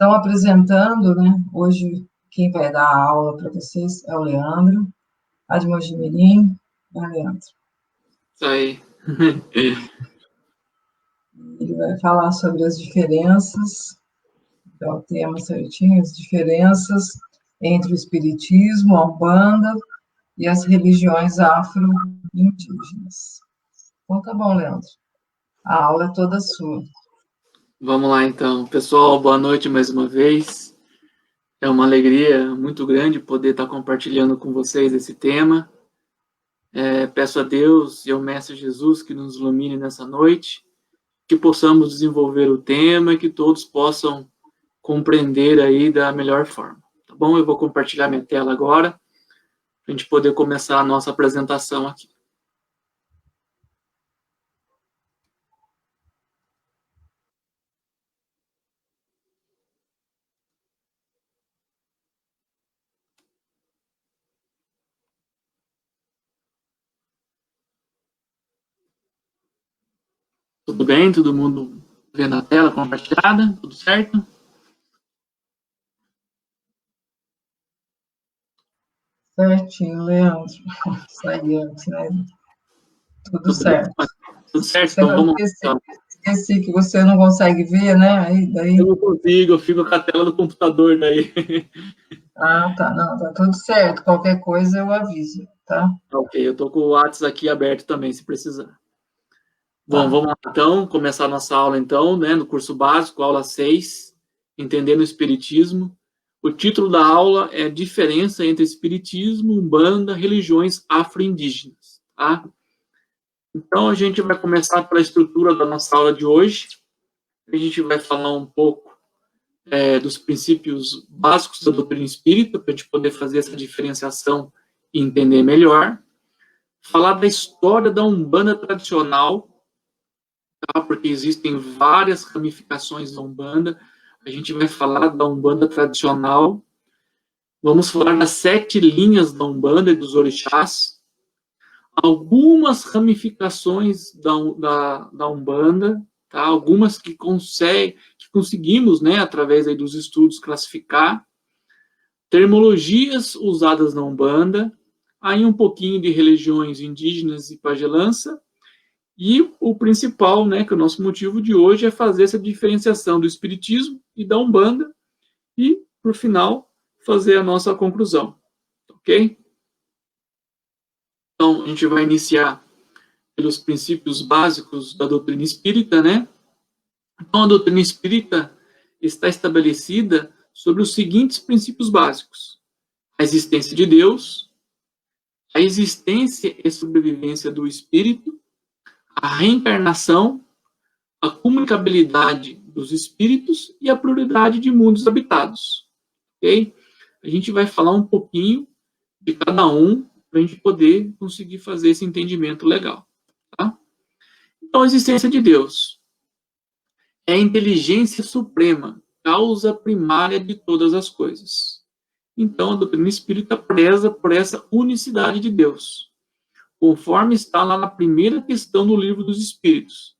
Então, apresentando, né? Hoje, quem vai dar a aula para vocês é o Leandro, a de Mogi Mirim, é o Leandro. Isso aí. Ele vai falar sobre as diferenças, é o tema certinho, as diferenças entre o Espiritismo, a Umbanda e as religiões afro-indígenas. Então, tá bom, Leandro. A aula é toda sua. Vamos lá, então. Pessoal, boa noite mais uma vez. É uma alegria muito grande poder estar compartilhando com vocês esse tema. Peço a Deus e ao Mestre Jesus que nos ilumine nessa noite, que possamos desenvolver o tema e que todos possam compreender aí da melhor forma. Tá bom? Eu vou compartilhar minha tela agora, para a gente poder começar a nossa apresentação aqui. Tudo bem? Todo mundo vendo a tela compartilhada? Tudo certo? Certinho, Leandro. Sai antes, né? Tudo certo. Tudo certo? Então vamos lá. Esqueci que você não consegue ver, né? Daí... Eu não consigo, eu fico com a tela do computador daí. Ah, tá. Não, tá tudo certo. Qualquer coisa eu aviso, tá? Ok, eu tô com o WhatsApp aqui aberto também, se precisar. Bom, Tá. vamos lá então, começar a nossa aula então, né, no curso básico, aula 6, Entendendo o Espiritismo. O título da aula é Diferença entre Espiritismo, Umbanda, Religiões Afro-Indígenas, tá? Então, a gente vai começar pela estrutura da nossa aula de hoje. A gente vai falar um pouco dos princípios básicos da doutrina espírita, para a gente poder fazer essa diferenciação e entender melhor. Falar da história da Umbanda tradicional, tá? Porque existem várias ramificações da Umbanda. A gente vai falar da Umbanda tradicional. Vamos falar das 7 linhas da Umbanda e dos orixás. Algumas ramificações da Umbanda, tá? Algumas que conseguimos, né, através aí dos estudos, classificar. Termologias usadas na Umbanda. Aí um pouquinho de religiões indígenas e pagelança. E o principal, né, que é o nosso motivo de hoje é fazer essa diferenciação do Espiritismo e da Umbanda e, por final, fazer a nossa conclusão, ok? Então, a gente vai iniciar pelos princípios básicos da doutrina espírita, né? Então, a doutrina espírita está estabelecida sobre os seguintes princípios básicos: a existência de Deus, a existência e sobrevivência do espírito, a reencarnação, a comunicabilidade dos espíritos e a pluralidade de mundos habitados. Ok? A gente vai falar um pouquinho de cada um para a gente poder conseguir fazer esse entendimento legal. Tá? Então, a existência de Deus é a inteligência suprema, causa primária de todas as coisas. Então, a doutrina espírita preza por essa unicidade de Deus, conforme está lá na primeira questão do Livro dos Espíritos.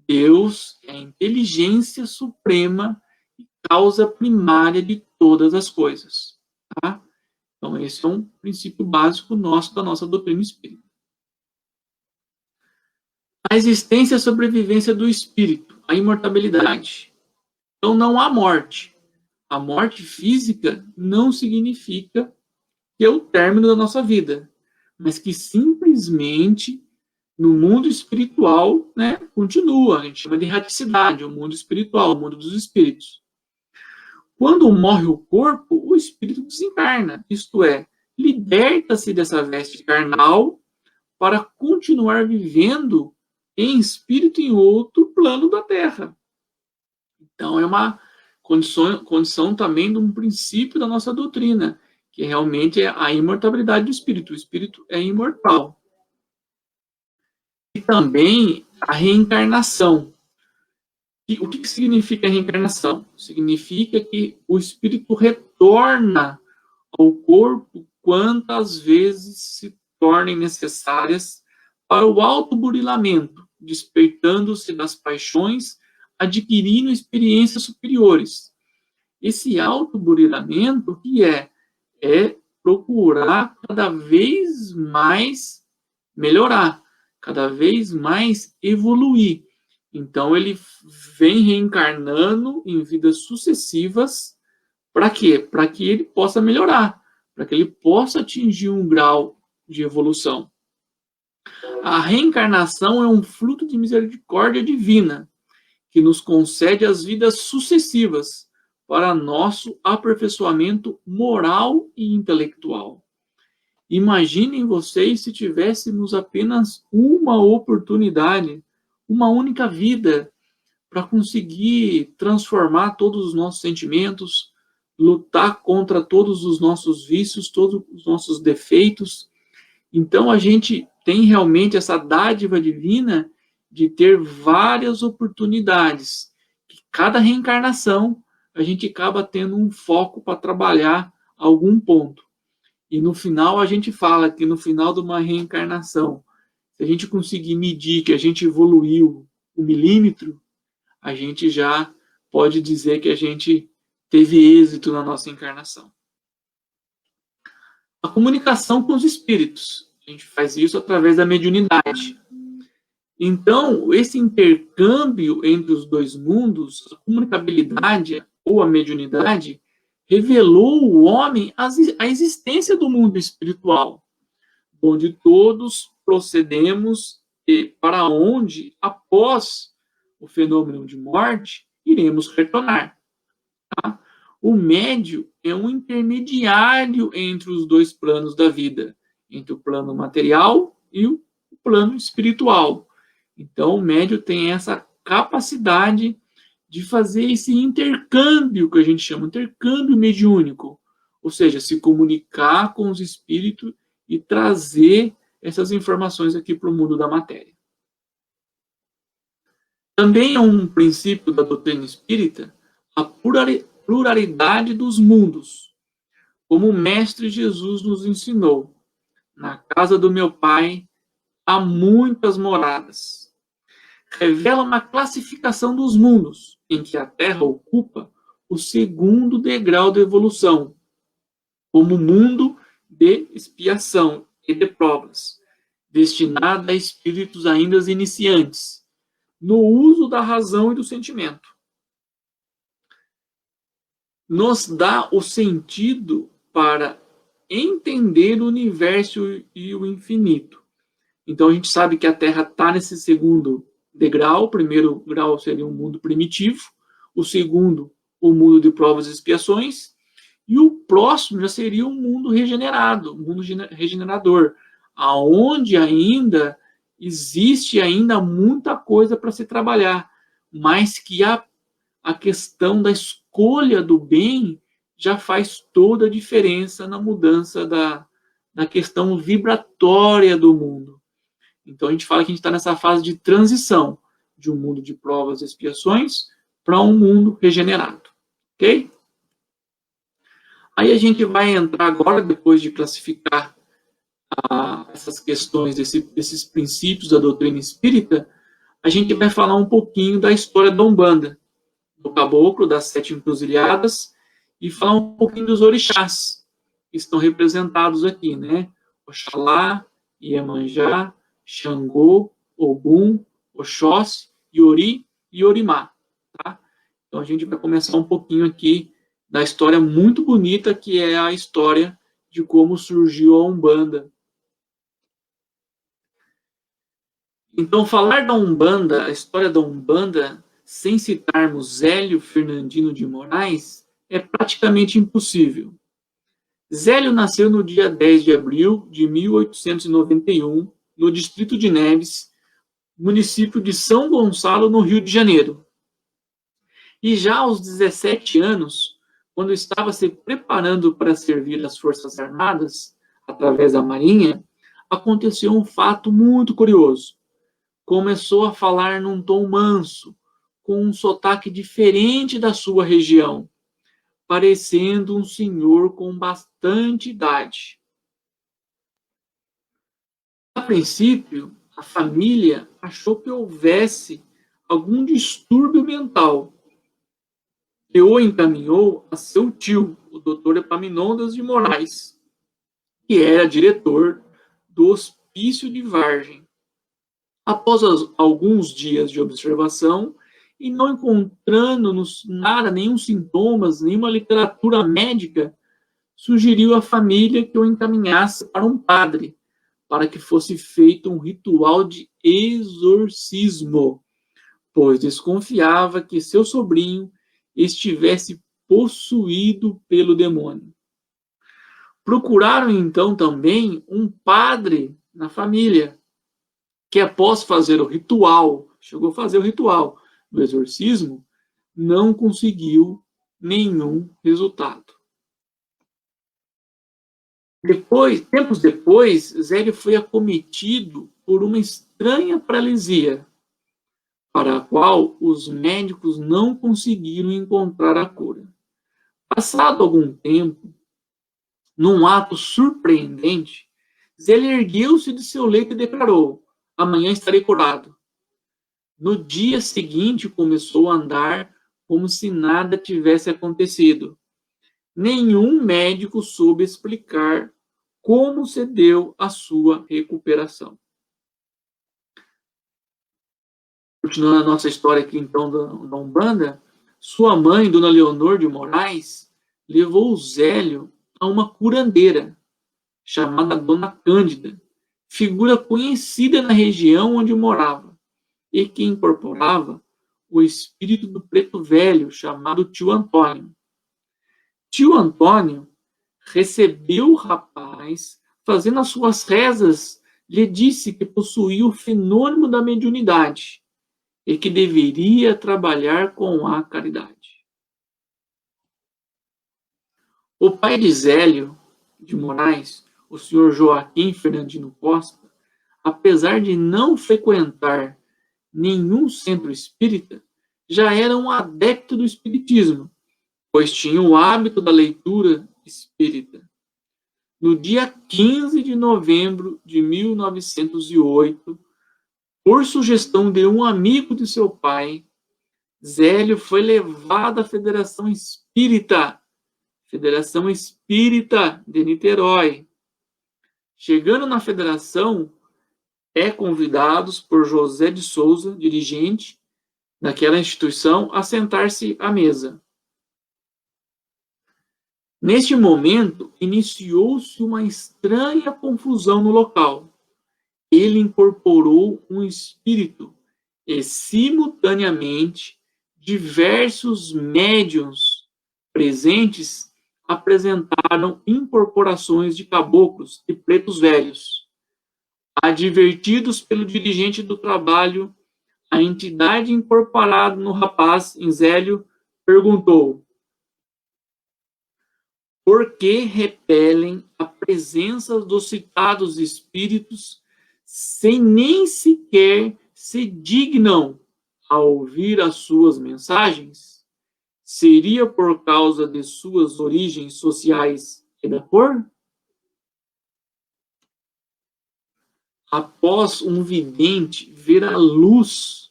Deus é a inteligência suprema e causa primária de todas as coisas. Tá? Então, esse é um princípio básico nosso da nossa doutrina espírita. A existência e a sobrevivência do espírito, a imortalidade. Então, não há morte. A morte física não significa que é o término da nossa vida, mas que simplesmente no mundo espiritual, né, continua. A gente chama de erraticidade, o mundo espiritual, o mundo dos espíritos. Quando morre o corpo, o espírito desencarna, isto é, liberta-se dessa veste carnal para continuar vivendo em espírito em outro plano da Terra. Então, é uma condição também de um princípio da nossa doutrina, que realmente é a imortalidade do espírito. O espírito é imortal. E também a reencarnação. E o que significa a reencarnação? Significa que o espírito retorna ao corpo quantas vezes se tornem necessárias para o autoburilamento, despertando-se das paixões, adquirindo experiências superiores. Esse autoburilamento, o que é? É procurar cada vez mais melhorar, cada vez mais evoluir. Então, ele vem reencarnando em vidas sucessivas. Para quê? Para que ele possa melhorar, para que ele possa atingir um grau de evolução. A reencarnação é um fruto de misericórdia divina, que nos concede as vidas sucessivas para nosso aperfeiçoamento moral e intelectual. Imaginem vocês se tivéssemos apenas uma oportunidade, uma única vida, para conseguir transformar todos os nossos sentimentos, lutar contra todos os nossos vícios, todos os nossos defeitos. Então a gente tem realmente essa dádiva divina de ter várias oportunidades. Cada reencarnação a gente acaba tendo um foco para trabalhar algum ponto. E no final a gente fala que no final de uma reencarnação, se a gente conseguir medir que a gente evoluiu 1 milímetro, a gente já pode dizer que a gente teve êxito na nossa encarnação. A comunicação com os espíritos. A gente faz isso através da mediunidade. Então, esse intercâmbio entre os dois mundos, a comunicabilidade ou a mediunidade, revelou ao homem a existência do mundo espiritual, onde todos procedemos e para onde, após o fenômeno de morte, iremos retornar. Tá? O médio é um intermediário entre os dois planos da vida, entre o plano material e o plano espiritual. Então, o médio tem essa capacidade de fazer esse intercâmbio que a gente chama de intercâmbio mediúnico, ou seja, se comunicar com os espíritos e trazer essas informações aqui para o mundo da matéria. Também é um princípio da doutrina espírita a pluralidade dos mundos, como o Mestre Jesus nos ensinou. Na casa do meu Pai há muitas moradas. Revela uma classificação dos mundos, em que a Terra ocupa o segundo degrau da evolução, como mundo de expiação e de provas, destinado a espíritos ainda iniciantes, no uso da razão e do sentimento. Nos dá o sentido para entender o universo e o infinito. Então a gente sabe que a Terra está nesse segundo degrau. O primeiro grau seria um mundo primitivo, o segundo, o mundo de provas e expiações, e o próximo já seria um mundo regenerado, um mundo regenerador, aonde ainda existe ainda muita coisa para se trabalhar, mas que a questão da escolha do bem já faz toda a diferença na mudança da questão vibratória do mundo. Então a gente fala que a gente está nessa fase de transição de um mundo de provas e expiações para um mundo regenerado. Ok? Aí a gente vai entrar agora, depois de classificar essas questões, desses princípios da doutrina espírita, a gente vai falar um pouquinho da história da Umbanda, do caboclo, das 7 encruzilhadas, e falar um pouquinho dos orixás, que estão representados aqui, né? Oxalá, Iemanjá, Xangô, Ogum, Oxóssi, Iori e Orimá. Tá? Então a gente vai começar um pouquinho aqui da história muito bonita, que é a história de como surgiu a Umbanda. Então, falar da Umbanda, a história da Umbanda, sem citarmos Zélio Fernandino de Moraes, é praticamente impossível. Zélio nasceu no dia 10 de abril de 1891, no distrito de Neves, município de São Gonçalo, no Rio de Janeiro. E já aos 17 anos, quando estava se preparando para servir as Forças Armadas, através da Marinha, aconteceu um fato muito curioso. Começou a falar num tom manso, com um sotaque diferente da sua região, parecendo um senhor com bastante idade. A princípio, a família achou que houvesse algum distúrbio mental, que o encaminhou a seu tio, o Dr. Epaminondas de Moraes, que era diretor do Hospício de Vargem. Após alguns dias de observação, e não encontrando nada, nenhum sintomas, nenhuma literatura médica, sugeriu à família que o encaminhasse para um padre, para que fosse feito um ritual de exorcismo, pois desconfiava que seu sobrinho estivesse possuído pelo demônio. Procuraram então também um padre na família, que após fazer o ritual, chegou a fazer o ritual do exorcismo, não conseguiu nenhum resultado. Tempos depois, Zélio foi acometido por uma estranha paralisia, para a qual os médicos não conseguiram encontrar a cura. Passado algum tempo, num ato surpreendente, Zélio ergueu-se de seu leito e declarou: amanhã estarei curado. No dia seguinte, começou a andar como se nada tivesse acontecido. Nenhum médico soube explicar como se deu a sua recuperação. Continuando a nossa história aqui, então, da Umbanda, sua mãe, Dona Leonor de Moraes, levou o Zélio a uma curandeira, chamada Dona Cândida, figura conhecida na região onde morava, e que incorporava o espírito do preto velho, chamado tio Antônio. Tio Antônio recebeu o rapaz, fazendo as suas rezas, lhe disse que possuía o fenômeno da mediunidade e que deveria trabalhar com a caridade. O pai de Zélio de Moraes, o senhor Joaquim Fernandino Costa, apesar de não frequentar nenhum centro espírita, já era um adepto do espiritismo, pois tinha o hábito da leitura espírita. No dia 15 de novembro de 1908, por sugestão de um amigo de seu pai, Zélio foi levado à Federação Espírita de Niterói. Chegando na federação, convidados por José de Souza, dirigente daquela instituição, a sentar-se à mesa. Neste momento, iniciou-se uma estranha confusão no local. Ele incorporou um espírito e, simultaneamente, diversos médiuns presentes apresentaram incorporações de caboclos e pretos velhos. Advertidos pelo dirigente do trabalho, a entidade incorporada no rapaz, em Zélio, perguntou: por que repelem a presença dos citados espíritos sem nem sequer se dignam a ouvir as suas mensagens? Seria por causa de suas origens sociais e da cor? Após um vidente ver a luz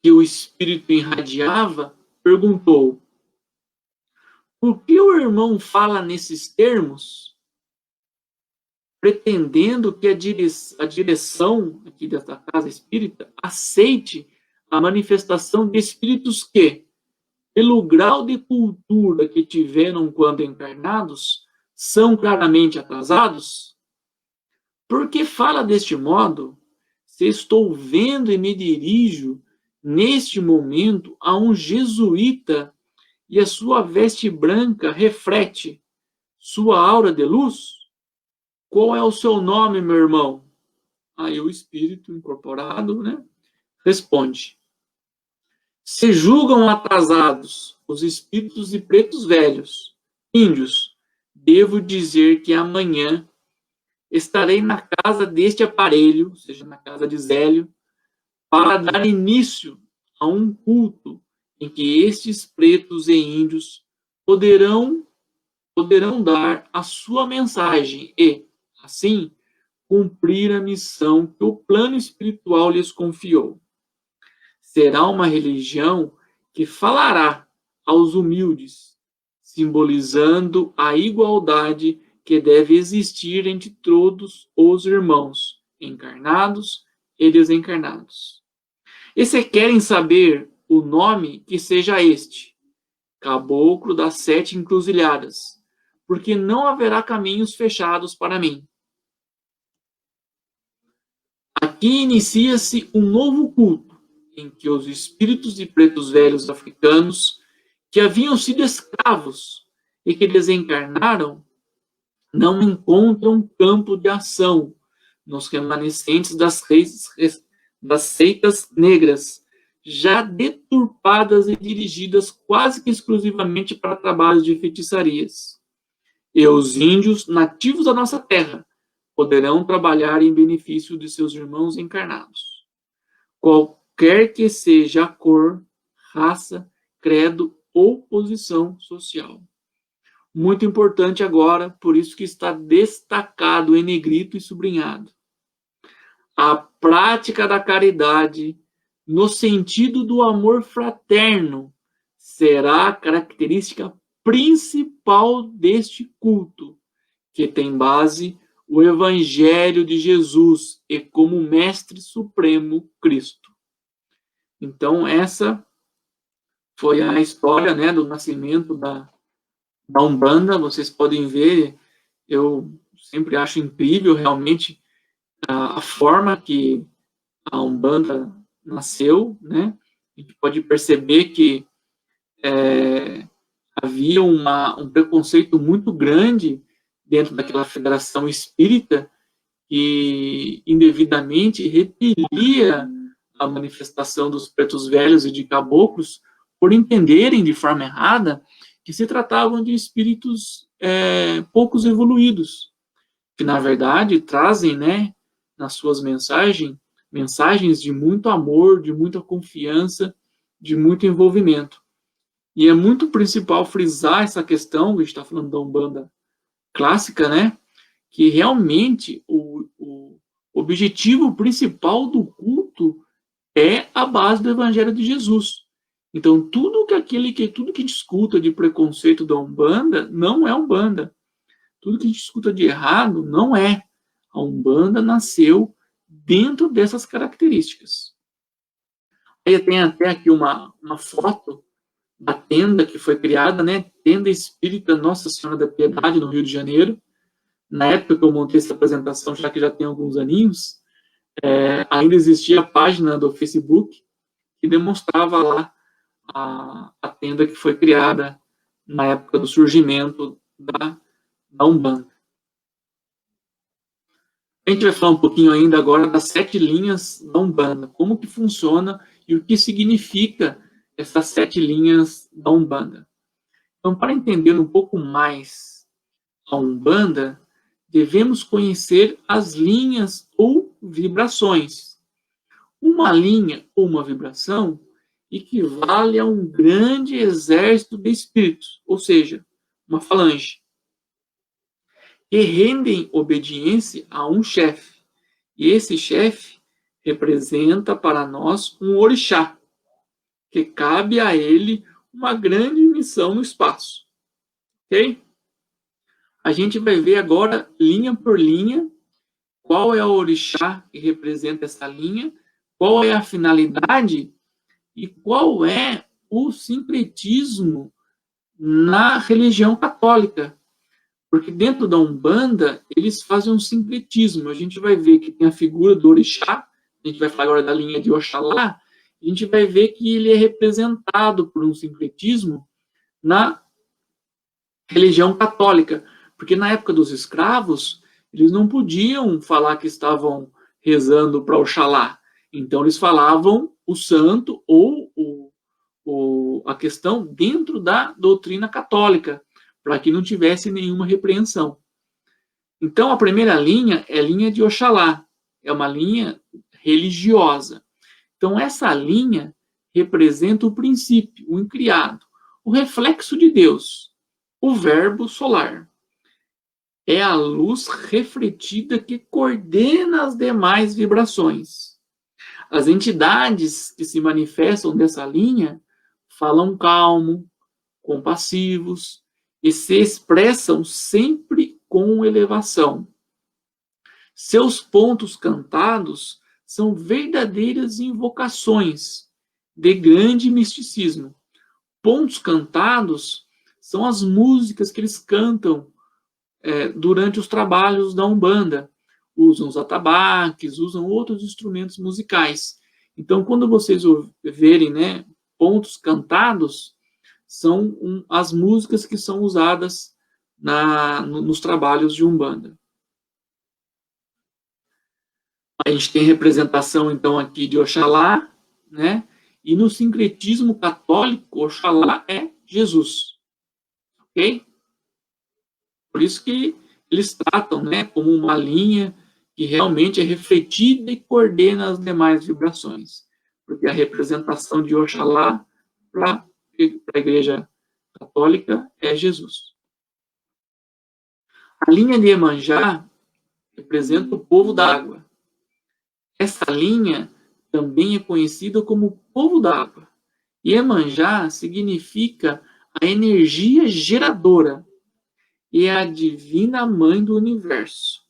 que o espírito irradiava, perguntou: por que o irmão fala nesses termos? Pretendendo que a direção aqui desta casa espírita aceite a manifestação de espíritos que, pelo grau de cultura que tiveram quando encarnados, são claramente atrasados? Por que fala deste modo, se estou vendo e me dirijo, neste momento, a um jesuíta e a sua veste branca reflete sua aura de luz? Qual é o seu nome, meu irmão? Aí o espírito incorporado, responde: se julgam atrasados os espíritos de pretos velhos, índios, devo dizer que amanhã estarei na casa deste aparelho, ou seja, na casa de Zélio, para dar início a um culto em que estes pretos e índios poderão dar a sua mensagem e, assim, cumprir a missão que o plano espiritual lhes confiou. Será uma religião que falará aos humildes, simbolizando a igualdade que deve existir entre todos os irmãos, encarnados e desencarnados. E se querem saber o nome, que seja este, Caboclo das Sete Encruzilhadas, porque não haverá caminhos fechados para mim. Aqui inicia-se um novo culto, em que os espíritos de pretos velhos africanos, que haviam sido escravos e que desencarnaram, não encontram campo de ação nos remanescentes das seitas negras, já deturpadas e dirigidas quase que exclusivamente para trabalhos de feitiçarias. E os índios nativos da nossa terra poderão trabalhar em benefício de seus irmãos encarnados. Qualquer que seja a cor, raça, credo ou posição social. Muito importante agora, por isso que está destacado em negrito e sublinhado. A prática da caridade, no sentido do amor fraterno, será a característica principal deste culto, que tem base o Evangelho de Jesus e como Mestre Supremo Cristo. Então, essa foi a história, né, do nascimento da Umbanda. Vocês podem ver, eu sempre acho incrível realmente a forma que a Umbanda nasceu, né? A gente pode perceber que havia um preconceito muito grande dentro daquela federação espírita que indevidamente repelia a manifestação dos pretos velhos e de caboclos por entenderem de forma errada que se tratavam de espíritos poucos evoluídos, que na verdade trazem, né, nas suas mensagens de muito amor, de muita confiança, de muito envolvimento. E é muito principal frisar essa questão, a gente está falando da Umbanda clássica, né, que realmente o objetivo principal do culto é a base do Evangelho de Jesus. Então, tudo que a gente escuta de preconceito da Umbanda não é Umbanda. Tudo que a gente escuta de errado não é. A Umbanda nasceu dentro dessas características. Aí tem até aqui uma foto da tenda que foi criada, né? Tenda Espírita Nossa Senhora da Piedade, no Rio de Janeiro. Na época que eu montei essa apresentação, já que já tem alguns aninhos, ainda existia a página do Facebook que demonstrava lá a tenda que foi criada na época do surgimento da Umbanda. A gente vai falar um pouquinho ainda agora das 7 linhas da Umbanda, como que funciona e o que significa essas 7 linhas da Umbanda. Então, para entender um pouco mais a Umbanda, devemos conhecer as linhas ou vibrações. Uma linha ou uma vibração equivale a um grande exército de espíritos, ou seja, uma falange, que rendem obediência a um chefe. E esse chefe representa para nós um orixá, que cabe a ele uma grande missão no espaço. Ok? A gente vai ver agora, linha por linha, qual é o orixá que representa essa linha, qual é a finalidade e qual é o sincretismo na religião católica. Porque dentro da Umbanda, eles fazem um sincretismo. A gente vai ver que tem a figura do orixá, a gente vai falar agora da linha de Oxalá, a gente vai ver que ele é representado por um sincretismo na religião católica. Porque na época dos escravos, eles não podiam falar que estavam rezando para Oxalá. Então, eles falavam o santo ou a questão dentro da doutrina católica, para que não tivesse nenhuma repreensão. Então, a primeira linha é a linha de Oxalá, é uma linha religiosa. Então, essa linha representa o princípio, o incriado, o reflexo de Deus, o verbo solar. É a luz refletida que coordena as demais vibrações. As entidades que se manifestam dessa linha falam calmo, compassivos e se expressam sempre com elevação. Seus pontos cantados são verdadeiras invocações de grande misticismo. Pontos cantados são as músicas que eles cantam durante os trabalhos da Umbanda. Usam os atabaques, usam outros instrumentos musicais. Então, quando vocês verem, né, pontos cantados, são as músicas que são usadas nos trabalhos de Umbanda. A gente tem representação, então, aqui de Oxalá, né? E no sincretismo católico, Oxalá é Jesus. Ok? Por isso que eles tratam, né, como uma linha que realmente é refletida e coordena as demais vibrações. Porque a representação de Oxalá para a Igreja Católica é Jesus. A linha de Iemanjá representa o povo d'água. Essa linha também é conhecida como povo d'água. Iemanjá significa a energia geradora e a divina mãe do universo,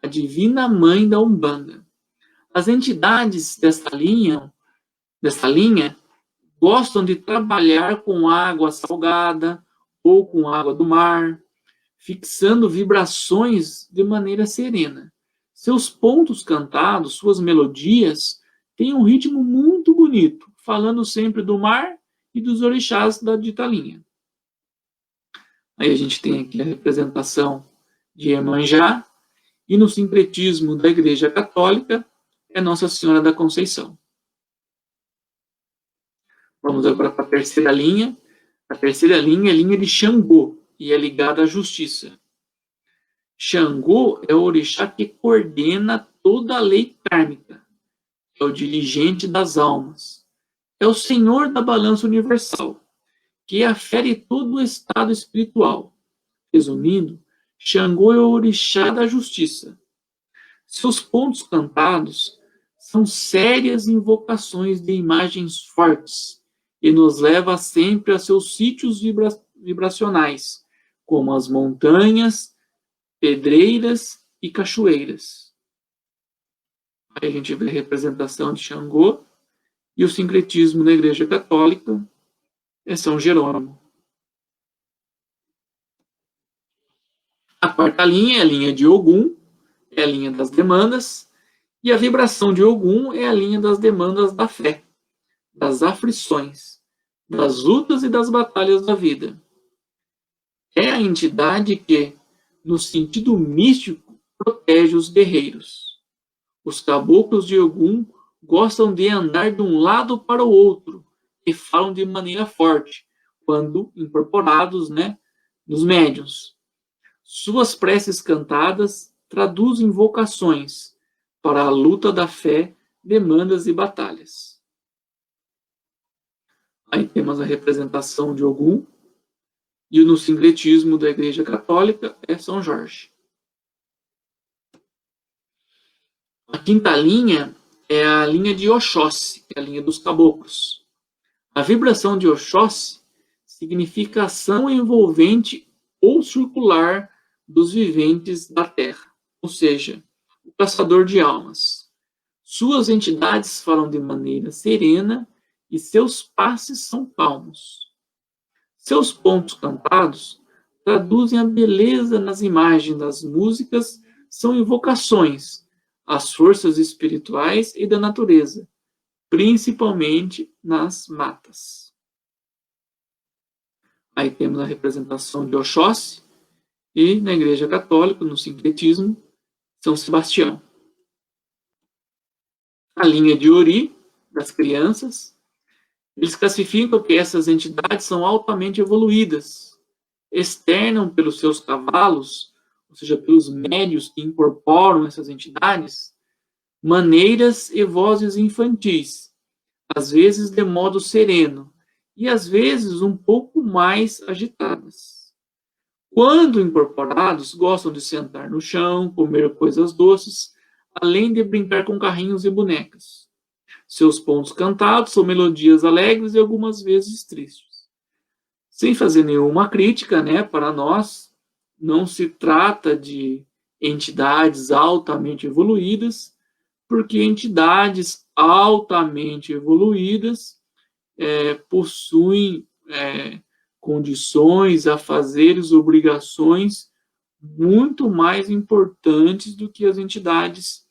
a divina mãe da Umbanda. As entidades dessa linha gostam de trabalhar com água salgada ou com água do mar, fixando vibrações de maneira serena. Seus pontos cantados, suas melodias, têm um ritmo muito bonito, falando sempre do mar e dos orixás da dita linha. Aí a gente tem aqui a representação de Iemanjá, e no sincretismo da Igreja Católica é Nossa Senhora da Conceição. Vamos agora para a terceira linha. A terceira linha é a linha de Xangô, e é ligada à justiça. Xangô é o orixá que coordena toda a lei kármica, é o dirigente das almas, é o senhor da balança universal, que afere todo o estado espiritual. Resumindo, Xangô é o orixá da justiça. Seus pontos cantados são sérias invocações de imagens fortes e nos leva sempre a seus sítios vibracionais, como as montanhas, pedreiras e cachoeiras. Aí a gente vê a representação de Xangô e o sincretismo na Igreja Católica é São Jerônimo. A quarta linha é a linha de Ogum, é a linha das demandas, e a vibração de Ogum é a linha das demandas da fé, das aflições, das lutas e das batalhas da vida. É a entidade que, no sentido místico, protege os guerreiros. Os caboclos de Ogum gostam de andar de um lado para o outro e falam de maneira forte, quando incorporados, né, nos médiuns. Suas preces cantadas traduzem vocações para a luta da fé, demandas e batalhas. Aí temos a representação de Ogum, e no sincretismo da Igreja Católica é São Jorge. A quinta linha é a linha de Oxóssi, que é a linha dos caboclos. A vibração de Oxóssi significa ação envolvente ou circular dos viventes da Terra, ou seja, o caçador de almas. Suas entidades falam de maneira serena e seus passes são calmos. Seus pontos cantados traduzem a beleza nas imagens das músicas, são invocações às forças espirituais e da natureza, principalmente nas matas. Aí temos a representação de Oxóssi e, na Igreja Católica, no sincretismo, São Sebastião. A linha de Ori, das crianças, eles classificam que essas entidades são altamente evoluídas, externam pelos seus cavalos, ou seja, pelos médios que incorporam essas entidades, maneiras e vozes infantis, às vezes de modo sereno, e às vezes um pouco mais agitadas. Quando incorporados, gostam de sentar no chão, comer coisas doces, além de brincar com carrinhos e bonecas. Seus pontos cantados são melodias alegres e algumas vezes tristes. Sem fazer nenhuma crítica, né, para nós, não se trata de entidades altamente evoluídas, porque entidades altamente evoluídas possuem condições, afazeres, obrigações muito mais importantes do que as entidades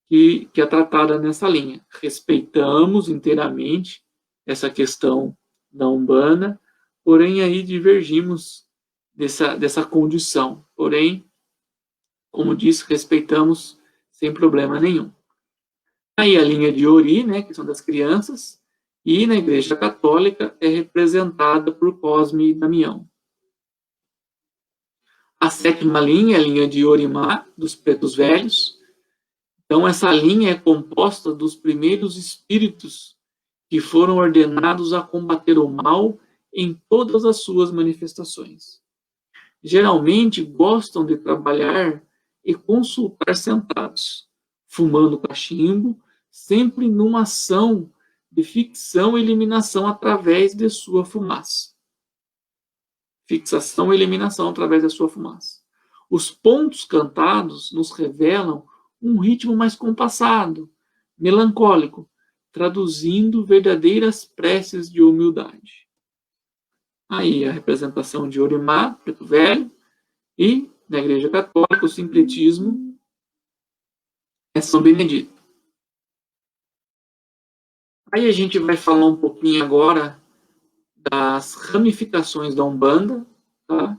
que é tratada nessa linha. Respeitamos inteiramente essa questão da Umbanda, porém aí divergimos dessa condição. Porém, como disse, respeitamos sem problema nenhum. Aí a linha de Ori, né, que são das crianças, e na Igreja Católica é representada por Cosme e Damião. A sétima linha é a linha de Orimá, dos pretos velhos. Então, essa linha é composta dos primeiros espíritos que foram ordenados a combater o mal em todas as suas manifestações. Geralmente, gostam de trabalhar e consultar sentados, fumando cachimbo, sempre numa ação de fixação e eliminação através de sua fumaça. Fixação e eliminação através da sua fumaça. Os pontos cantados nos revelam um ritmo mais compassado, melancólico, traduzindo verdadeiras preces de humildade. Aí a representação de Orimá, preto velho, e na Igreja Católica o sincretismo é São Benedito. Aí a gente vai falar um pouquinho agora das ramificações da Umbanda, tá?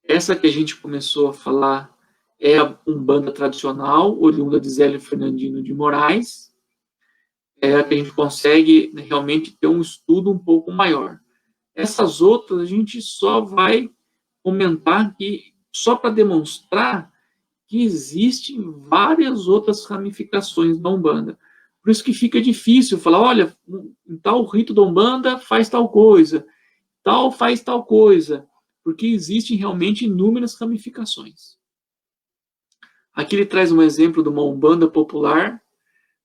Essa que a gente começou a falar é a Umbanda tradicional, oriunda de Zélio Fernandino de Moraes, é a que a gente consegue realmente ter um estudo um pouco maior. Essas outras a gente só vai comentar que, só para demonstrar que existem várias outras ramificações da Umbanda. Por isso que fica difícil falar, olha, em tal rito da Umbanda faz tal coisa, tal faz tal coisa, porque existem realmente inúmeras ramificações. Aqui ele traz um exemplo de uma Umbanda popular,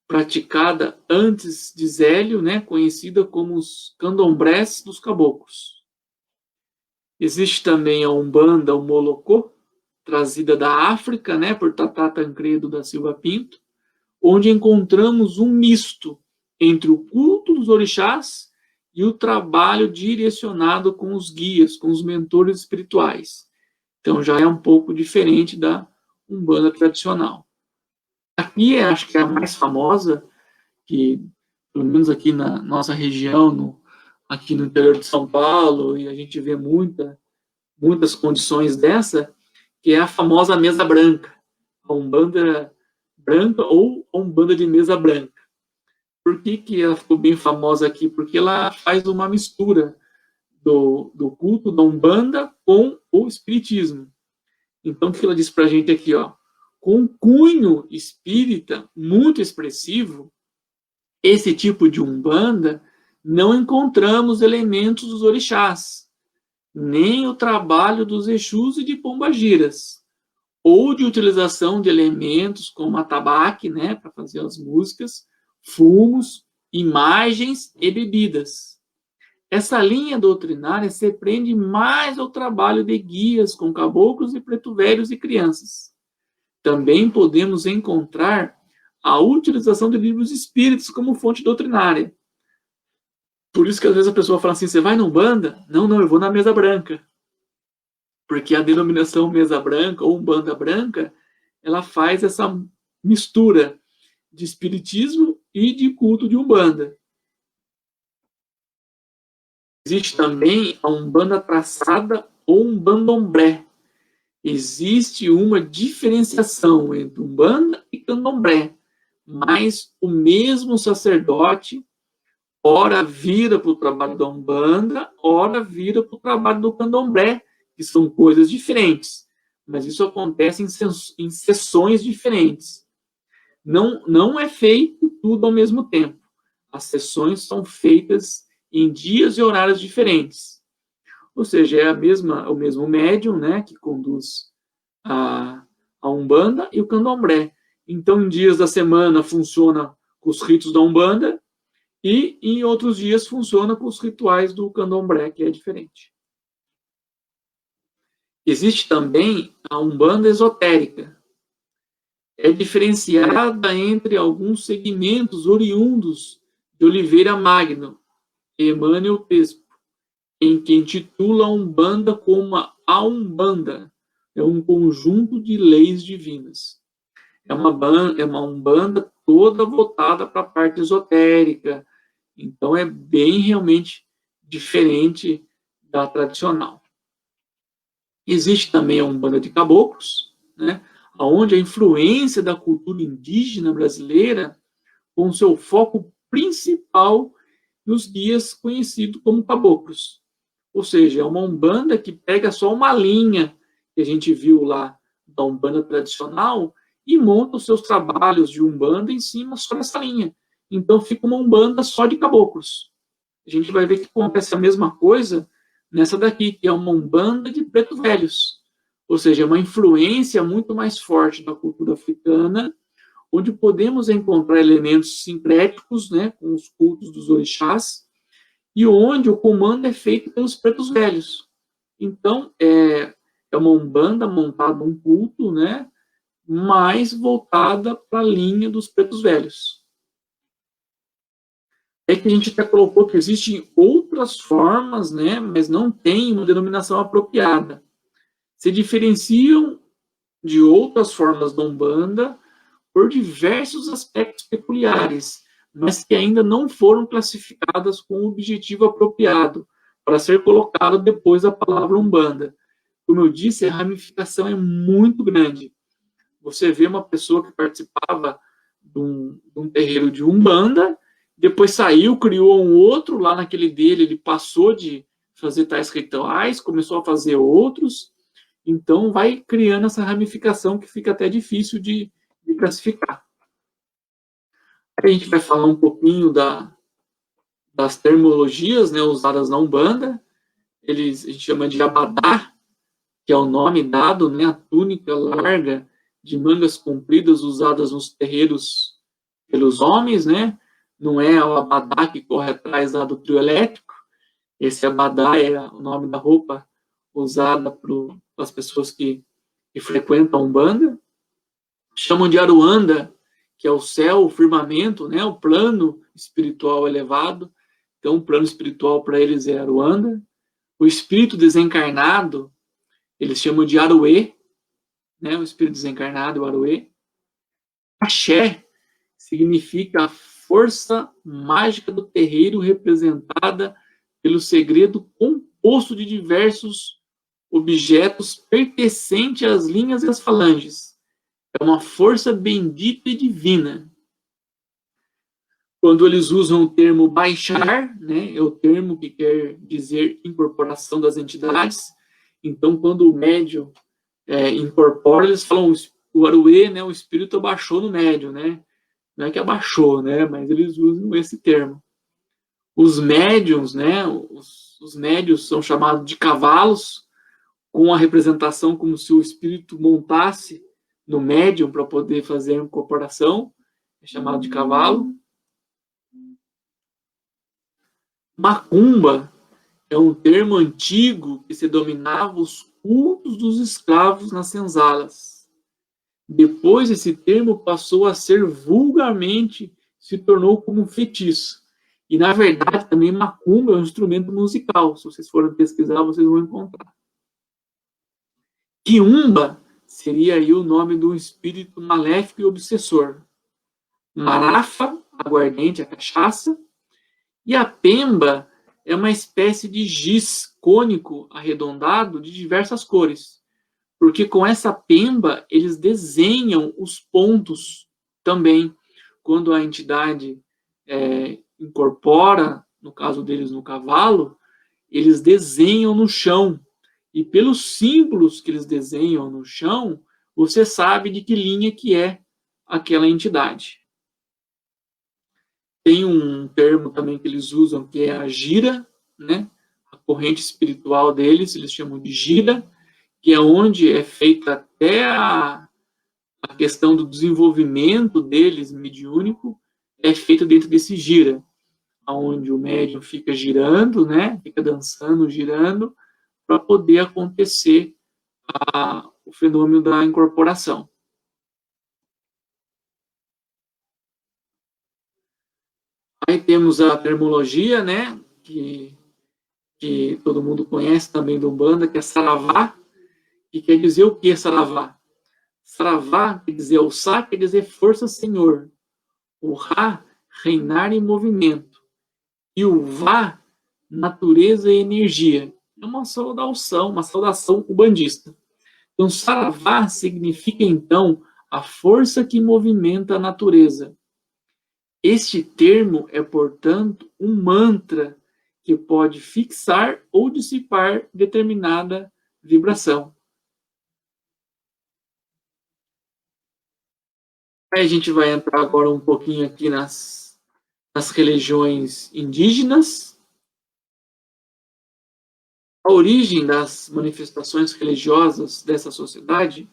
praticada antes de Zélio, né, conhecida como os candomblés dos caboclos. Existe também a Umbanda, o Molocô, trazida da África, né, por Tatá Tancredo da Silva Pinto, onde encontramos um misto entre o culto dos orixás e o trabalho direcionado com os guias, com os mentores espirituais. Então já é um pouco diferente da Umbanda tradicional. Aqui acho que é a mais famosa, que pelo menos aqui na nossa região, aqui no interior de São Paulo, e a gente vê muitas condições dessa, que é a famosa mesa branca, a Umbanda branca ou a Umbanda de mesa branca. Por que ela ficou bem famosa aqui? Porque ela faz uma mistura do culto da Umbanda com o espiritismo. Então, o que ela diz para a gente aqui, ó? Com um cunho espírita muito expressivo, esse tipo de Umbanda, não encontramos elementos dos orixás, nem o trabalho dos Exus e de pombagiras, ou de utilização de elementos como atabaque, né, para fazer as músicas, fumos, imagens e bebidas. Essa linha doutrinária se prende mais ao trabalho de guias com caboclos e preto velhos e crianças. Também podemos encontrar a utilização de livros espíritos como fonte doutrinária. Por isso que às vezes a pessoa fala assim, você vai na Umbanda? Não, eu vou na mesa branca. Porque a denominação mesa branca ou Umbanda branca, ela faz essa mistura de espiritismo e de culto de Umbanda. Existe também a Umbanda traçada ou Umbandomblé. Existe uma diferenciação entre Umbanda e Candomblé, mas o mesmo sacerdote ora vira para o trabalho da Umbanda, ora vira para o trabalho do Candomblé, que são coisas diferentes, mas isso acontece em sessões diferentes. Não é feito tudo ao mesmo tempo. As sessões são feitas em dias e horários diferentes. Ou seja, é o mesmo médium, né, que conduz a Umbanda e o Candomblé. Então, em dias da semana funciona com os ritos da Umbanda e em outros dias funciona com os rituais do Candomblé, que é diferente. Existe também a Umbanda esotérica. É diferenciada entre alguns segmentos oriundos de Oliveira Magno e Emmanuel Tespo, em que intitula a Umbanda como a Umbanda. É um conjunto de leis divinas. É uma Umbanda toda voltada para a parte esotérica. Então, é bem realmente diferente da tradicional. Existe também a Umbanda de Caboclos, né, onde a influência da cultura indígena brasileira, com seu foco principal nos guias conhecidos como caboclos. Ou seja, é uma Umbanda que pega só uma linha que a gente viu lá da Umbanda tradicional e monta os seus trabalhos de Umbanda em cima só dessa linha. Então fica uma Umbanda só de caboclos. A gente vai ver que acontece a mesma coisa nessa daqui, que é uma Umbanda de pretos velhos. Ou seja, é uma influência muito mais forte da cultura africana, onde podemos encontrar elementos sincréticos, né, com os cultos dos orixás, e onde o comando é feito pelos pretos velhos. Então, é uma Umbanda montada um culto, né, mais voltada para a linha dos pretos velhos. É que a gente até colocou que existem outras formas, né, mas não tem uma denominação apropriada. Se diferenciam de outras formas da Umbanda por diversos aspectos peculiares, mas que ainda não foram classificadas com o objetivo apropriado para ser colocado depois da palavra Umbanda. Como eu disse, a ramificação é muito grande. Você vê uma pessoa que participava de um terreiro de Umbanda, depois saiu, criou um outro, lá naquele dele ele passou de fazer tais rituais, começou a fazer outros, então vai criando essa ramificação que fica até difícil de classificar. Aí a gente vai falar um pouquinho das terminologias, né, usadas na Umbanda. A gente chama de abadá, que é o nome dado, né, a túnica larga de mangas compridas usadas nos terreiros pelos homens, né? Não é o abadá que corre atrás lá do trio elétrico. Esse abadá é o nome da roupa usada pelas pessoas que frequentam a Umbanda. Chamam de aruanda, que é o céu, o firmamento, né? O plano espiritual elevado. Então, o plano espiritual para eles é aruanda. O espírito desencarnado, eles chamam de aruê, né? O espírito desencarnado, o aruê. Axé significa a força mágica do terreiro representada pelo segredo composto de diversos objetos pertencentes às linhas e às falanges. É uma força bendita e divina. Quando eles usam o termo baixar, né, é o termo que quer dizer incorporação das entidades. Então, quando o médium incorpora, eles falam o aruê, né, o espírito abaixou no médium, né? Não é que abaixou, né, mas eles usam esse termo. Os médiums, né, os médios são chamados de cavalos, com a representação como se o espírito montasse no médium para poder fazer a incorporação, é chamado de cavalo. Macumba é um termo antigo que se dominava os cultos dos escravos nas senzalas. Depois esse termo passou a ser vulgarmente, se tornou como um feitiço. E na verdade também macumba é um instrumento musical. Se vocês forem pesquisar, vocês vão encontrar. Quiumba seria aí o nome do espírito maléfico e obsessor. Marafa, aguardente, a cachaça. E a pemba é uma espécie de giz cônico arredondado de diversas cores. Porque com essa pemba, eles desenham os pontos também. Quando a entidade incorpora, no caso deles no cavalo, eles desenham no chão. E pelos símbolos que eles desenham no chão, você sabe de que linha que é aquela entidade. Tem um termo também que eles usam, que é a gira, né? A corrente espiritual deles, eles chamam de gira, que é onde é feita até a questão do desenvolvimento deles, mediúnico, é feita dentro desse gira, onde o médium fica girando, né? Fica dançando, girando, para poder acontecer o fenômeno da incorporação. Aí temos a termologia, né, que todo mundo conhece também do Umbanda, que é Saravá, que quer dizer o que é Saravá? Saravá quer dizer, o Sa quer dizer força senhor, o Ra, reinar em movimento, e o Vá, natureza e energia. É uma saudação ubandista. Então, Saravá significa, então, a força que movimenta a natureza. Este termo é, portanto, um mantra que pode fixar ou dissipar determinada vibração. Aí a gente vai entrar agora um pouquinho aqui nas religiões indígenas. A origem das manifestações religiosas dessa sociedade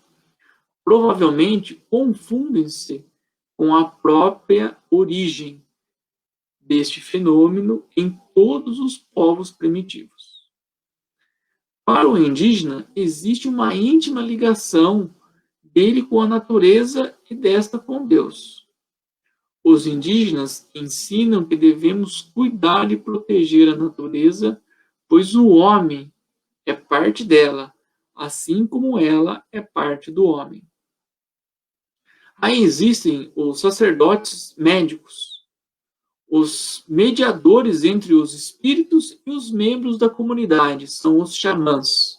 provavelmente confundem-se com a própria origem deste fenômeno em todos os povos primitivos. Para o indígena, existe uma íntima ligação dele com a natureza e desta com Deus. Os indígenas ensinam que devemos cuidar e proteger a natureza, pois o homem é parte dela, assim como ela é parte do homem. Aí existem os sacerdotes médicos, os mediadores entre os espíritos e os membros da comunidade, são os xamãs,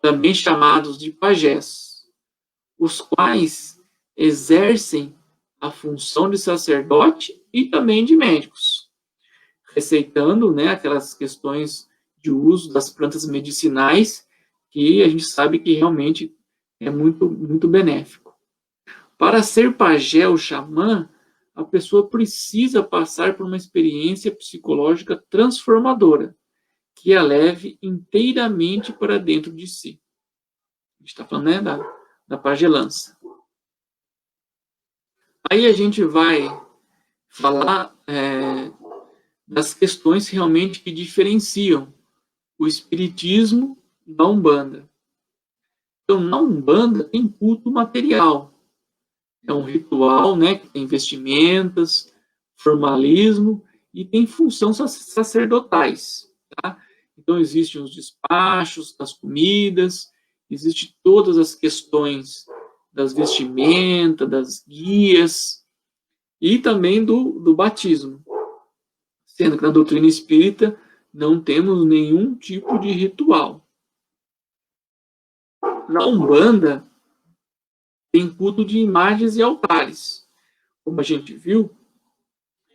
também chamados de pajés, os quais exercem a função de sacerdote e também de médicos, receitando, né, aquelas questões de uso das plantas medicinais, que a gente sabe que realmente é muito, muito benéfico. Para ser pajé ou xamã, a pessoa precisa passar por uma experiência psicológica transformadora, que a leve inteiramente para dentro de si. A gente está falando, né, da pagelança. Aí a gente vai falar das questões realmente que diferenciam o espiritismo da Umbanda. Então, na Umbanda tem culto material. É um ritual, né, que tem vestimentas, formalismo e tem funções sacerdotais. Tá? Então, existem os despachos das comidas, existem todas as questões das vestimentas, das guias e também do batismo. Sendo que na doutrina espírita não temos nenhum tipo de ritual. Na Umbanda, tem culto de imagens e altares. Como a gente viu,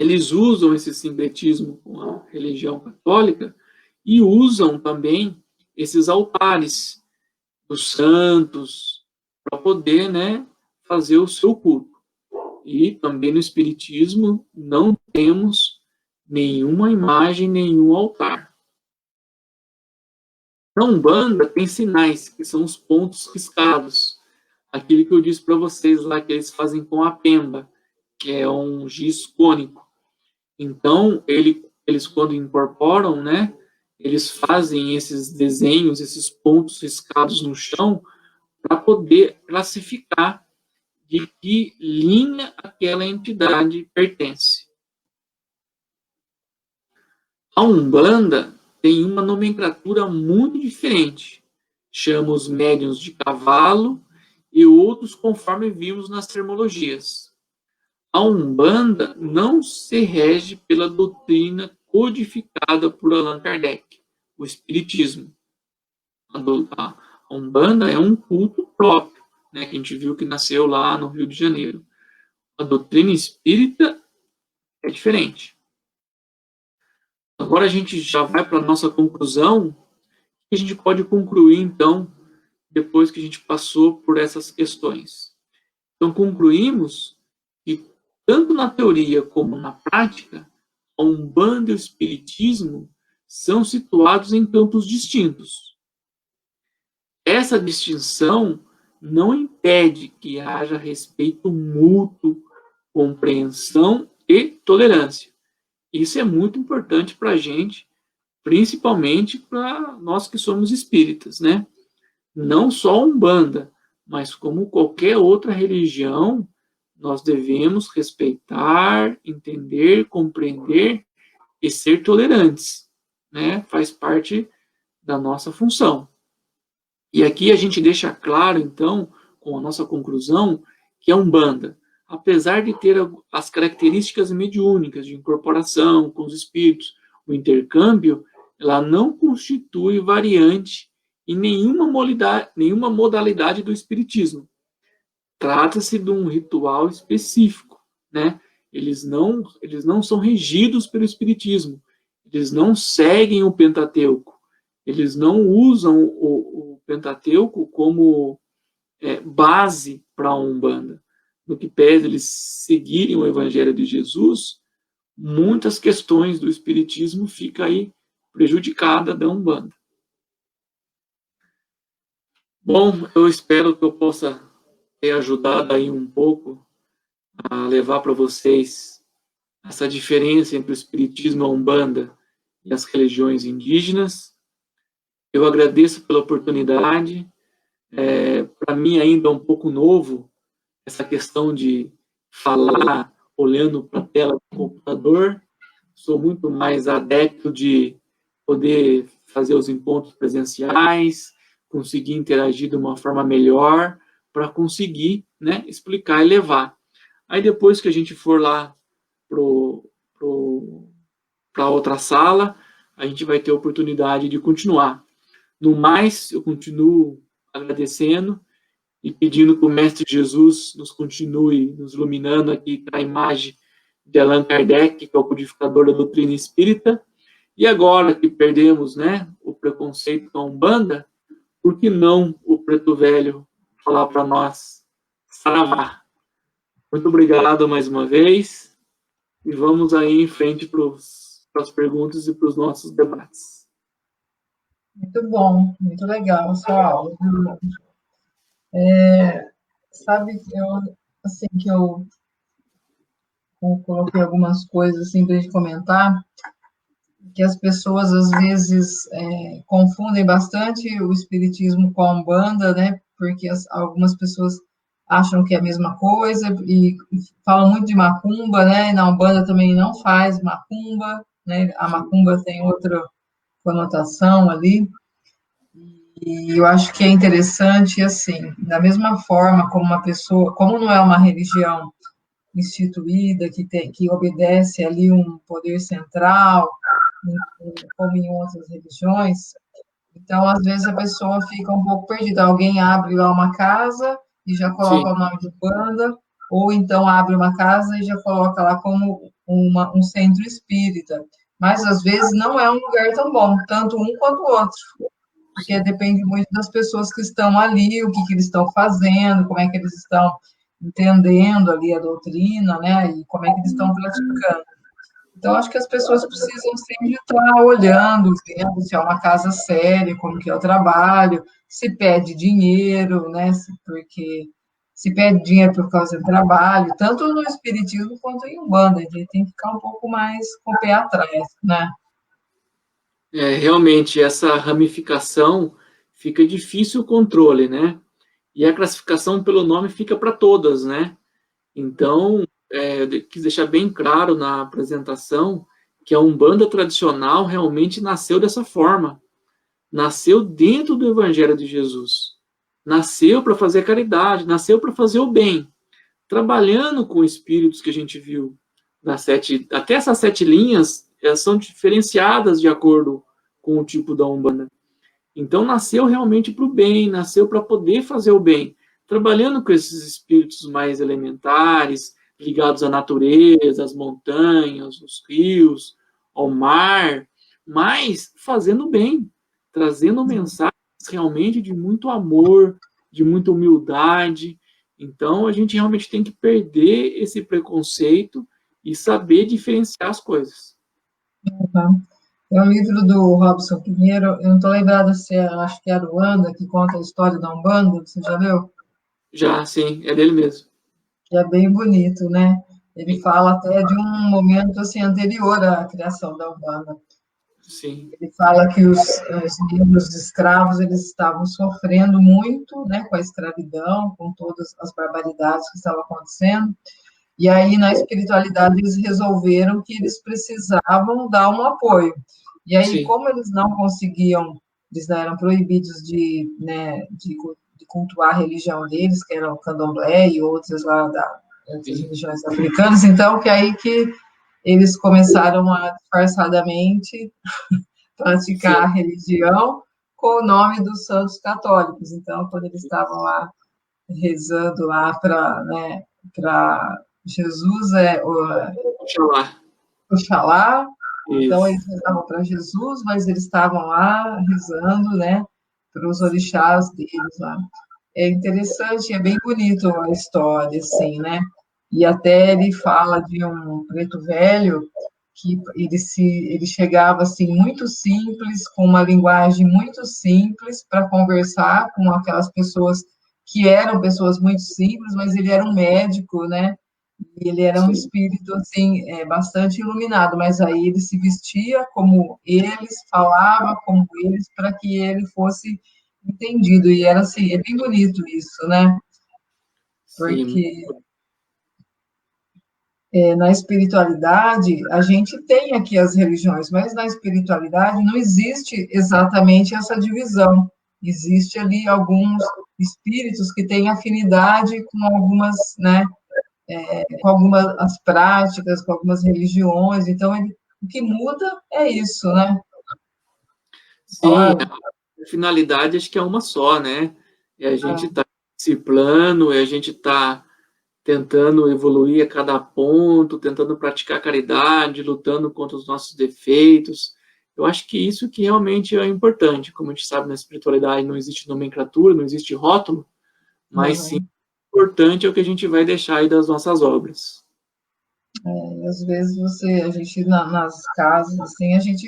eles usam esse sincretismo com a religião católica e usam também esses altares dos santos para poder, né, fazer o seu culto. E também no espiritismo não temos nenhuma imagem, nenhum altar. Na Umbanda tem sinais, que são os pontos riscados. Aquilo que eu disse para vocês lá, que eles fazem com a pemba, que é um giz cônico. Então, eles quando incorporam, né, eles fazem esses desenhos, esses pontos riscados no chão, para poder classificar de que linha aquela entidade pertence. A Umbanda tem uma nomenclatura muito diferente. Chama os médiuns de cavalo e outros conforme vimos nas termologias. A Umbanda não se rege pela doutrina codificada por Allan Kardec, o Espiritismo. A Umbanda é um culto próprio, né, que a gente viu que nasceu lá no Rio de Janeiro. A doutrina espírita é diferente. Agora a gente já vai para a nossa conclusão, que a gente pode concluir, então, depois que a gente passou por essas questões. Então, concluímos que, tanto na teoria como na prática, a Umbanda e o Espiritismo são situados em campos distintos. Essa distinção não impede que haja respeito mútuo, compreensão e tolerância. Isso é muito importante para a gente, principalmente para nós que somos espíritas, né? não só a Umbanda, mas como qualquer outra religião, nós devemos respeitar, entender, compreender e ser tolerantes, né? Faz parte da nossa função. E aqui a gente deixa claro, então, com a nossa conclusão, que a Umbanda, apesar de ter as características mediúnicas de incorporação com os espíritos, o intercâmbio, ela não constitui variante em nenhuma modalidade do espiritismo. Trata-se de um ritual específico, né? Eles não são regidos pelo espiritismo, eles não seguem o Pentateuco, eles não usam o Pentateuco como base para a Umbanda. No que pese eles seguirem o Evangelho de Jesus, muitas questões do espiritismo ficam aí prejudicadas da Umbanda. Bom, eu espero que eu possa ter ajudado aí um pouco a levar para vocês essa diferença entre o espiritismo e a Umbanda e as religiões indígenas. Eu agradeço pela oportunidade. Para mim ainda é um pouco novo essa questão de falar olhando para a tela do computador. Sou muito mais adepto de poder fazer os encontros presenciais, conseguir interagir de uma forma melhor, para conseguir, né, explicar e levar. Aí depois que a gente for lá para outra sala, a gente vai ter a oportunidade de continuar. No mais, eu continuo agradecendo e pedindo que o Mestre Jesus nos continue nos iluminando aqui com a imagem de Allan Kardec, que é o codificador da doutrina espírita. E agora que perdemos, né, o preconceito com a Umbanda, por que não o Preto Velho falar para nós, Saravá? Muito obrigado mais uma vez e vamos aí em frente para as perguntas e para os nossos debates. Muito bom, muito legal a sua aula. Sabe, que eu coloquei algumas coisas assim para a gente comentar, que as pessoas às vezes confundem bastante o espiritismo com a Umbanda, né? Porque algumas pessoas acham que é a mesma coisa e falam muito de macumba, né? E na Umbanda também não faz macumba, né? A macumba tem outra conotação ali. E eu acho que é interessante, assim, da mesma forma como uma pessoa, como não é uma religião instituída, que obedece ali um poder central, como em outras religiões, então, às vezes, a pessoa fica um pouco perdida. Alguém abre lá uma casa e já coloca Sim. o nome de banda, ou então abre uma casa e já coloca lá como um centro espírita. Mas, às vezes, não é um lugar tão bom, tanto um quanto o outro, porque depende muito das pessoas que estão ali, o que eles estão fazendo, como é que eles estão entendendo ali a doutrina, né, e como é que eles estão praticando. Então, acho que as pessoas precisam sempre estar olhando, vendo se é uma casa séria, como que é o trabalho, se pede dinheiro, né? Porque se pede dinheiro por causa do trabalho, tanto no espiritismo quanto em Umbanda, a gente tem que ficar um pouco mais com o pé atrás, né? Realmente, essa ramificação fica difícil o controle, né? E a classificação pelo nome fica para todas, né? Então, eu quis deixar bem claro na apresentação que a Umbanda tradicional realmente nasceu dessa forma. Nasceu dentro do Evangelho de Jesus. Nasceu para fazer caridade, nasceu para fazer o bem. Trabalhando com espíritos que a gente viu até essas 7 linhas, elas são diferenciadas de acordo com o tipo da Umbanda. Então, nasceu realmente para o bem, nasceu para poder fazer o bem, trabalhando com esses espíritos mais elementares, ligados à natureza, às montanhas, aos rios, ao mar, mas fazendo o bem, trazendo mensagens realmente de muito amor, de muita humildade. Então, a gente realmente tem que perder esse preconceito e saber diferenciar as coisas. Uhum. É um livro do Robson Pinheiro, eu não estou lembrada se acho que é Aruanda, que conta a história da Umbanda, você já leu? Já, sim, é dele mesmo. Que é bem bonito, né? Ele fala até de um momento assim, anterior à criação da Umbanda. Sim. Ele fala que os negros escravos, eles estavam sofrendo muito, né, com a escravidão, com todas as barbaridades que estavam acontecendo, e aí, na espiritualidade, eles resolveram que eles precisavam dar um apoio. E aí, Sim. como eles não conseguiam, eles eram proibidos de, né, de cultuar a religião deles, que era o candomblé e outras lá das Sim. religiões africanas, então, que aí que eles começaram a, disfarçadamente, praticar a Sim. religião com o nome dos santos católicos. Então, quando eles estavam lá rezando lá para, né, para Jesus, Oxalá. Oxalá, então Isso. eles rezavam para Jesus, mas eles estavam lá rezando, né, para os orixás deles lá. É interessante, é bem bonito a história, assim, né? E até ele fala de um preto velho que ele chegava assim muito simples, com uma linguagem muito simples para conversar com aquelas pessoas que eram pessoas muito simples, mas ele era um médico, né? E ele era um Sim. espírito assim bastante iluminado, mas aí ele se vestia como eles, falava como eles, para que ele fosse entendido. E era assim, é bem bonito isso, né? Sim. Porque na espiritualidade, a gente tem aqui as religiões, mas na espiritualidade não existe exatamente essa divisão. Existe ali alguns espíritos que têm afinidade com algumas, né, com algumas as práticas, com algumas religiões. Então, o que muda é isso, né? Sim, Claro. a finalidade acho que é uma só, né? É a gente está nesse plano, é a gente está tentando evoluir a cada ponto, tentando praticar caridade, lutando contra os nossos defeitos. Eu acho que isso que realmente é importante. Como a gente sabe, na espiritualidade não existe nomenclatura, não existe rótulo, mas sim, Uhum. importante é o que a gente vai deixar aí das nossas obras. Às vezes a gente nas casas, assim, a gente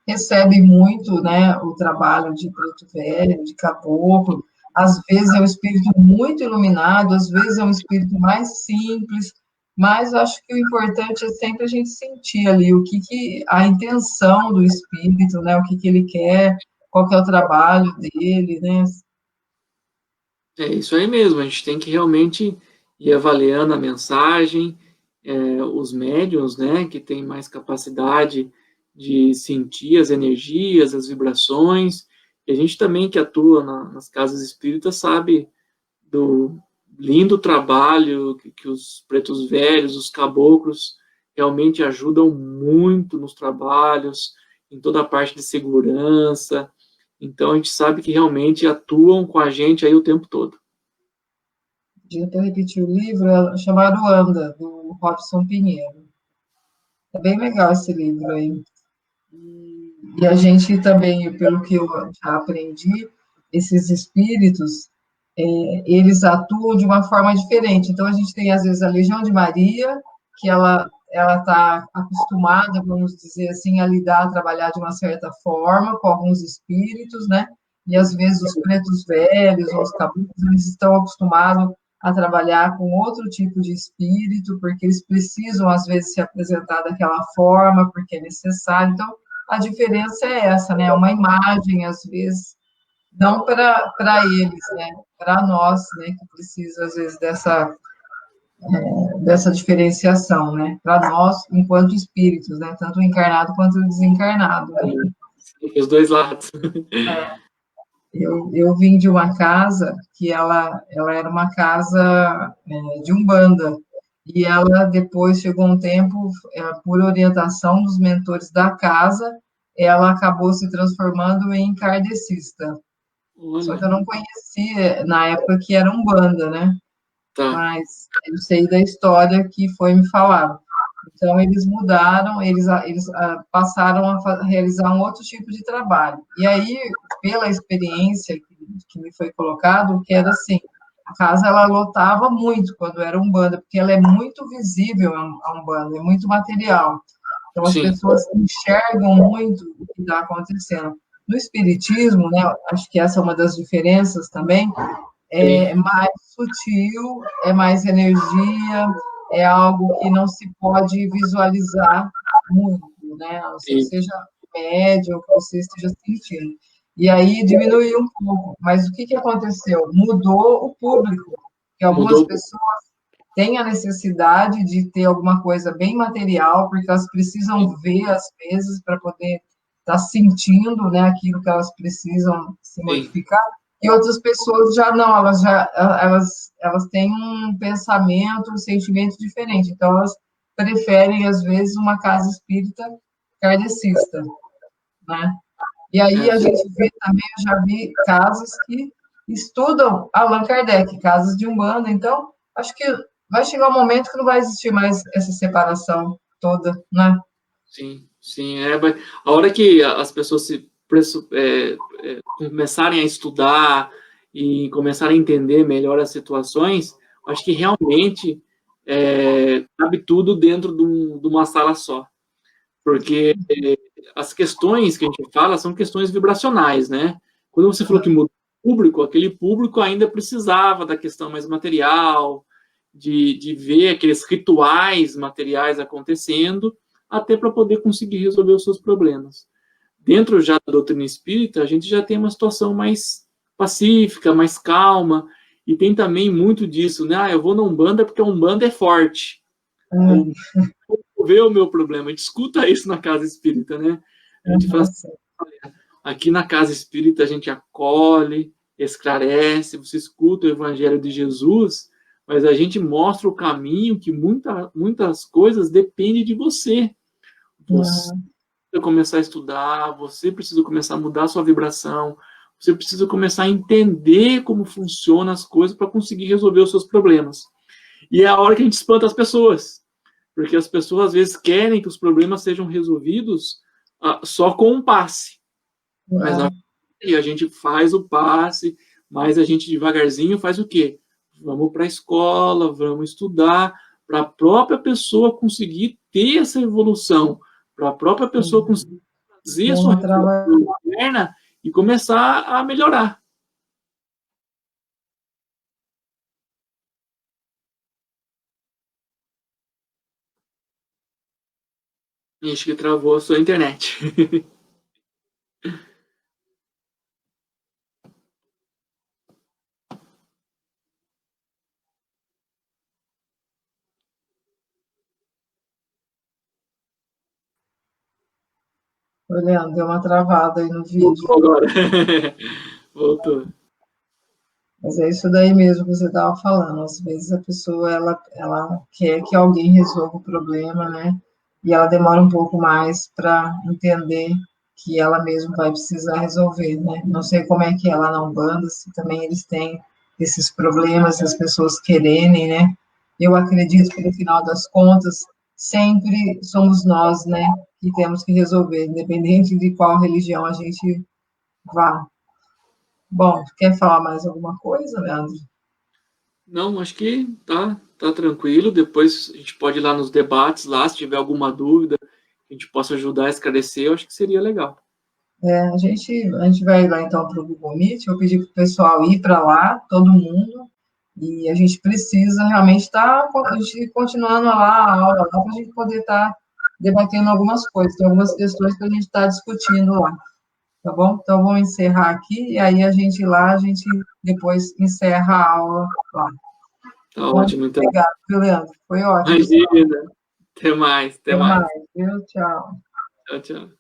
recebe muito, né, o trabalho de preto velho, de caboclo. Às vezes é um espírito muito iluminado, às vezes é um espírito mais simples, mas acho que o importante é sempre a gente sentir ali a intenção do espírito, né, o que ele quer, qual que é o trabalho dele, né? É isso aí mesmo, a gente tem que realmente ir avaliando a mensagem, os médiums, né, que têm mais capacidade de sentir as energias, as vibrações, e a gente também que atua nas casas espíritas sabe do lindo trabalho que os pretos velhos, os caboclos, realmente ajudam muito nos trabalhos, em toda a parte de segurança. Então a gente sabe que realmente atuam com a gente aí o tempo todo. Podia até repetir o livro, é chamado Anda, do Robson Pinheiro. É bem legal esse livro aí. E a gente também, pelo que eu já aprendi, esses espíritos, eles atuam de uma forma diferente. Então, a gente tem, às vezes, a Legião de Maria, que ela está acostumada, vamos dizer assim, a lidar, a trabalhar de uma certa forma com alguns espíritos, né? E, às vezes, os pretos velhos ou os caboclos, eles estão acostumados a trabalhar com outro tipo de espírito, porque eles precisam, às vezes, se apresentar daquela forma, porque é necessário. Então, a diferença é essa, né? Uma imagem, às vezes, não para eles, né? Para nós, né? Que precisa, às vezes, dessa diferenciação, né? Para nós, enquanto espíritos, né? Tanto o encarnado quanto o desencarnado, né? Os dois lados. Eu vim de uma casa que ela era uma casa de Umbanda, e ela depois chegou um tempo, por orientação dos mentores da casa, ela acabou se transformando em kardecista. Só que Olha, eu não conhecia na época que era Umbanda, né? tá. Mas eu sei da história que foi me falado. Então, eles mudaram, eles passaram a realizar um outro tipo de trabalho. E aí, pela experiência que me foi colocado, que era assim, a casa ela lotava muito quando era Umbanda, porque ela é muito visível a Umbanda, é muito material. Então, as Sim, pessoas enxergam muito o que está acontecendo. No Espiritismo, né, acho que essa é uma das diferenças também, sim, é mais sutil, é mais energia, é algo que não se pode visualizar muito, né? A não ser que sim. seja médium que você esteja sentindo. E aí diminuiu um pouco. Mas o que aconteceu? Mudou o público, que algumas Mudou. pessoas têm a necessidade de ter alguma coisa bem material, porque elas precisam ver, às vezes, para poder estar sentindo, né, aquilo que elas precisam se modificar. E outras pessoas já não, elas têm um pensamento, um sentimento diferente. Então, elas preferem, às vezes, uma casa espírita kardecista, né? E aí a gente vê também, eu já vi casas que estudam Allan Kardec, casas de Umbanda. Então, acho que vai chegar um momento que não vai existir mais essa separação toda, né? Sim, sim. A hora que as pessoas começarem a estudar e começarem a entender melhor as situações, acho que realmente cabe tudo dentro de uma sala só. Porque as questões que a gente fala são questões vibracionais, né? Quando você falou que mudou o público, aquele público ainda precisava da questão mais material, de ver aqueles rituais materiais acontecendo, até para poder conseguir resolver os seus problemas. Dentro já da doutrina espírita, a gente já tem uma situação mais pacífica, mais calma, e tem também muito disso, né? Ah, eu vou na Umbanda porque a Umbanda é forte. Resolver o meu problema. A gente escuta isso na casa espírita, né? A gente fala assim, aqui na casa espírita a gente acolhe, esclarece, você escuta o evangelho de Jesus, mas a gente mostra o caminho que muitas coisas dependem de você. Você precisa começar a estudar, você precisa começar a mudar a sua vibração, você precisa começar a entender como funcionam as coisas para conseguir resolver os seus problemas. E é a hora que a gente espanta as pessoas, porque as pessoas às vezes querem que os problemas sejam resolvidos só com um passe. Mas a gente faz o passe, mas a gente devagarzinho faz o quê? Vamos para a escola, vamos estudar, para a própria pessoa conseguir ter essa evolução, para a própria pessoa conseguir fazer a sua reflexão interna e começar a melhorar. Acho que travou a sua internet. Oi, Leandro, deu uma travada aí no vídeo. Voltou agora. Voltou. Mas é isso daí mesmo que você estava falando. Às vezes a pessoa ela quer que alguém resolva o problema, né? E ela demora um pouco mais para entender que ela mesma vai precisar resolver, né? Não sei como é que é lá na Umbanda, se também eles têm esses problemas, as pessoas quererem, né? Eu acredito que no final das contas sempre somos nós, né, que temos que resolver, independente de qual religião a gente vá. Bom, quer falar mais alguma coisa, Leandro? Não, acho que tá tranquilo. Depois a gente pode ir lá nos debates, lá, se tiver alguma dúvida, que a gente possa ajudar a esclarecer, eu acho que seria legal. A gente vai lá então para o Google Meet, eu pedi para o pessoal ir para lá, todo mundo, e a gente precisa realmente estar continuando lá a aula, para a gente poder estar debatendo algumas coisas, tem algumas questões que a gente está discutindo lá, tá bom? Então, vamos encerrar aqui, e aí a gente depois encerra a aula lá. Tá ótimo, então. Obrigada, Leandro, foi ótimo. Imagina. Até mais. Até mais, viu? Tchau. Tchau, tchau.